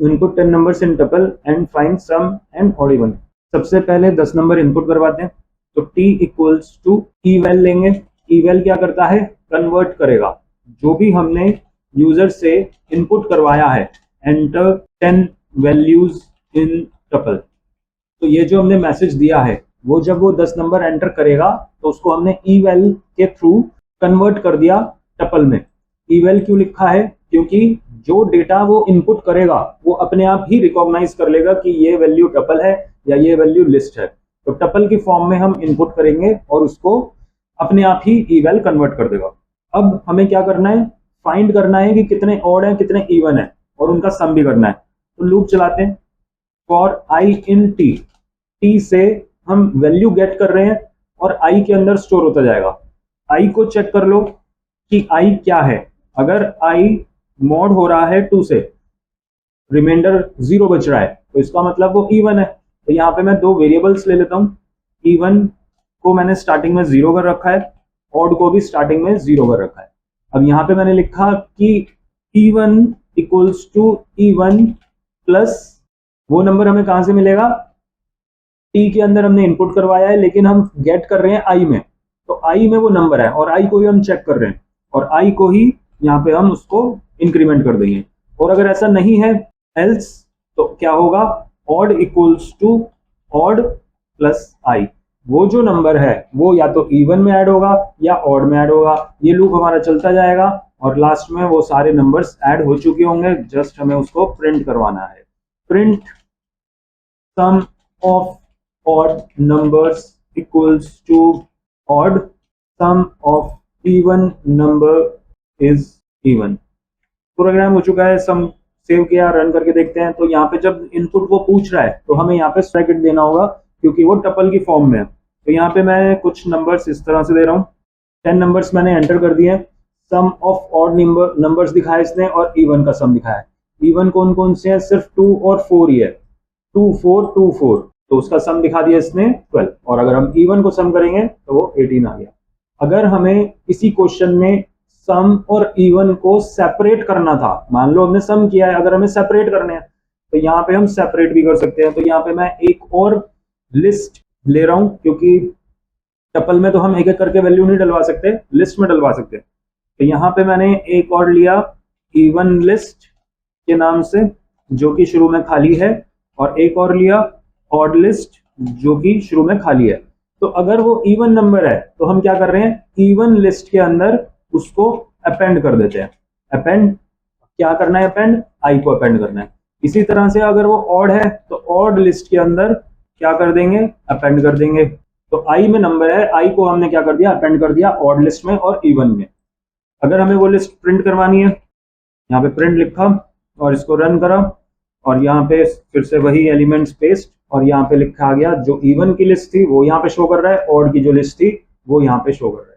Input 10 numbers in tuple and find sum and odd even. सबसे पहले 10 number input करवाते हैं, तो t इक्वल्स टू eval लेंगे। eval क्या करता है, कन्वर्ट करेगा जो भी हमने यूजर से इनपुट करवाया है, एंटर 10 वैल्यूज इन टपल। तो ये जो हमने मैसेज दिया है वो जब वो 10 नंबर एंटर करेगा तो उसको हमने eval के थ्रू कन्वर्ट कर दिया टपल में। eval क्यों लिखा है, क्योंकि जो डेटा वो इनपुट करेगा वो अपने आप ही रिकॉग्नाइज कर लेगा कि ये वैल्यू टपल है या ये वैल्यू लिस्ट है। तो टपल की फॉर्म में हम इनपुट करेंगे और उसको अपने आप ही eval कन्वर्ट कर देगा। अब हमें क्या करना है, फाइंड करना है कि कितने ऑड है कितने इवन है और उनका सम भी करना है। तो लूप चलाते हैं, for I in T, T से हम वैल्यू गेट कर रहे हैं और आई के अंदर स्टोर होता जाएगा। आई को चेक कर लो कि आई क्या है। अगर आई मॉड हो रहा है 2 से, रिमाइंडर 0 बच रहा है, तो इसका मतलब वो इवन है। तो यहाँ पे मैं 2 वेरिएबल्स ले लेता हूँ। इवन को मैंने स्टार्टिंग में 0 कर रखा है, ऑड को भी स्टार्टिंग में 0 कर रखा है। अब यहाँ पे मैंने लिखा कि even equals to even plus, वो नंबर हमें कहां से मिलेगा, टी के अंदर हमने इनपुट करवाया है लेकिन हम गेट कर रहे हैं आई में, तो आई में वो नंबर है और आई को ही हम चेक कर रहे हैं और आई को ही यहाँ पे हम उसको इंक्रीमेंट कर देंगे। और अगर ऐसा नहीं है एल्स, तो क्या होगा, odd equals to odd plus I. वो जो नंबर है वो या तो इवन में ऐड होगा या ऑड में ऐड होगा। ये लूप हमारा चलता जाएगा और लास्ट में वो सारे नंबर्स ऐड हो चुके होंगे, जस्ट हमें उसको प्रिंट करवाना है। Print sum of odd numbers equals to odd sum of even number is even. Program हो चुका है, सम सेव किया, रन करके देखते हैं। तो यहाँ पे जब इनपुट वो पूछ रहा है तो हमें यहाँ पे ब्रैकेट देना होगा क्योंकि वो टपल की फॉर्म में है। तो यहाँ पे मैं कुछ नंबर्स इस तरह से दे रहा हूँ, 10 नंबर्स मैंने एंटर कर दिए। सम ऑफ ऑड नंबर्स दिखाया इसने और इवन का सम दिखाया है। इवन कौन कौन से हैं, सिर्फ 2 और 4 ही है, 2 4 2 4, तो उसका सम दिखा दिया इसने 12। और अगर हम इवन को सम करेंगे तो वो 18 आ गया। अगर हमें इसी क्वेश्चन में सम और इवन को सेपरेट करना था, मान लो हमने सम किया है, अगर हमें सेपरेट करने हैं तो यहाँ पे हम सेपरेट भी कर सकते हैं। तो यहाँ पे मैं एक और लिस्ट ले रहा हूं क्योंकि टपल में तो हम एक एक करके वैल्यू नहीं डलवा सकते, लिस्ट में डलवा सकते। तो यहाँ पे मैंने एक और लिया इवन लिस्ट के नाम से जो कि शुरू में खाली है, और एक और लिया ऑड लिस्ट जो कि शुरू में खाली है। तो अगर वो इवन नंबर है तो हम क्या कर रहे हैं, इवन लिस्ट के अंदर उसको अपेंड कर देते हैं। अपेंड क्या करना है, अपेंड आई को अपेंड करना है। इसी तरह से अगर वो ऑड है तो ऑड लिस्ट के अंदर क्या कर देंगे, अपेंड कर देंगे। तो आई में नंबर है, आई को हमने क्या कर दिया, अपेंड कर दिया ऑड लिस्ट में और इवन में। अगर हमें वो लिस्ट प्रिंट करवानी है, यहाँ पे प्रिंट लिखा और इसको रन करा और यहाँ पे फिर से वही एलिमेंट्स पेस्ट और यहाँ पे लिखा आ गया जो इवन की लिस्ट थी वो यहाँ पे शो कर रहा है, ऑड की जो लिस्ट थी वो यहाँ पे शो कर रहा है।